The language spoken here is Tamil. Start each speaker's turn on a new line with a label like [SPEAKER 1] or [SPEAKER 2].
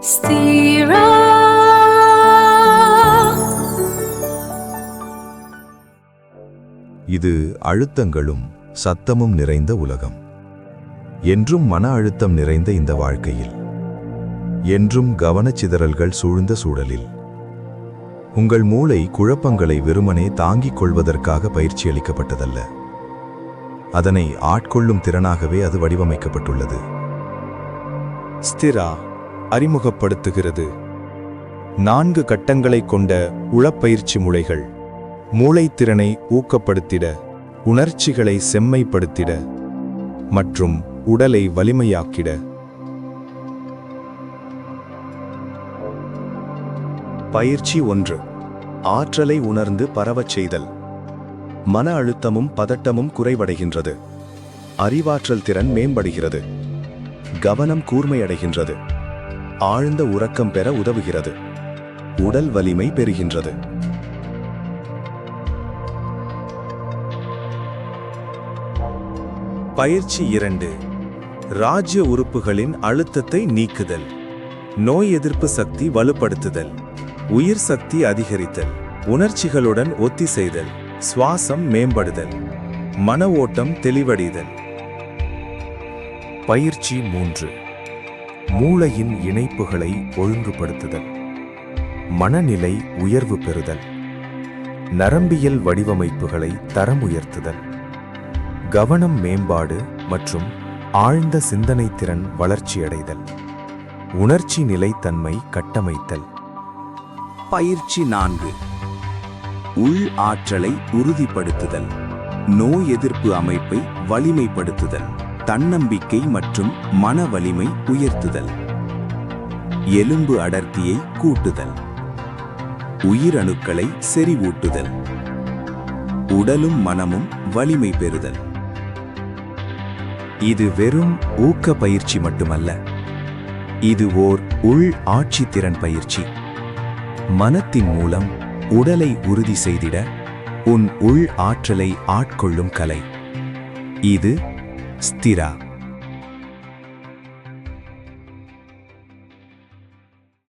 [SPEAKER 1] ஸ்திரா.
[SPEAKER 2] இது அழுத்தங்களும் சத்தமும் நிறைந்த உலகம். என்றும் மன அழுத்தம் நிறைந்த இந்த வாழ்க்கையில், என்றும் கவனச்சிதறல்கள் சூழ்ந்த சூழலில், உங்கள் மூளை குழப்பங்களை வெறுமனே தாங்கிக் கொள்வதற்காக பயிற்சி அளிக்கப்பட்டதல்ல. அதனை ஆட்கொள்ளும் திறனாகவே அது வடிவமைக்கப்பட்டுள்ளது.
[SPEAKER 3] ஸ்திரா அறிமுகப்படுத்துகிறது 4 கட்டங்களை கொண்ட உளப்பயிற்சி முறைகள். மூளைத்திறனை ஊக்கப்படுத்திட, உணர்ச்சிகளை செம்மைப்படுத்திட மற்றும் உடலை வலிமையாக்கிட.
[SPEAKER 4] பயிற்சி 1. ஆற்றலை உணர்ந்து பரவச் செய்தல். மன அழுத்தமும் பதட்டமும் குறைவடைகின்றது. அறிவாற்றல் திறன் மேம்படுகிறது. கவனம் கூர்மையடைகின்றது. ஆழ்ந்த உறக்கம் பெற உதவுகிறது. உடல் வலிமை பெறுகின்றது.
[SPEAKER 3] பயிற்சி 2. ராஜ்ய உறுப்புகளின் அழுத்தத்தை நீக்குதல். நோய் எதிர்ப்பு சக்தி வலுப்படுத்துதல். உயிர் சக்தி அதிகரித்தல். உணர்ச்சிகளுடன் ஒத்திசைதல். சுவாசம் மேம்படுதல். மன ஓட்டம் தெளிவடைதல்.
[SPEAKER 5] பயிற்சி 3. மூளையின் இணைப்புகளை ஒழுங்குபடுத்துதல். மனநிலை உயர்வு பெறுதல். நரம்பியல் வடிவமைப்புகளை தரம் உயர்த்துதல். கவனம் மேம்பாடு மற்றும் ஆழ்ந்த சிந்தனை திறன் வளர்ச்சியடைதல். உணர்ச்சி நிலைத்தன்மை கட்டமைத்தல்.
[SPEAKER 6] பயிற்சி 4. உள் ஆற்றலை உறுதிப்படுத்துதல். நோய் எதிர்ப்பு அமைப்பை வலிமைப்படுத்துதல். தன்னம்பிக்கை மற்றும் மன வலிமை உயர்த்துதல். எலும்பு அடர்த்தியை கூட்டுதல். உயிரணுக்களை செறிவூட்டுதல். உடலும் மனமும் வலிமை பெறுதல்.
[SPEAKER 4] இது வெறும் ஊக்க பயிற்சி மட்டுமல்ல, இது ஓர் உள் ஆட்சி திறன் பயிற்சி. மனத்தின் மூலம் உடலை உறுதி செய்திட உன் உள் ஆற்றலை ஆட்கொள்ளும் கலை. இது ஸ்திரா.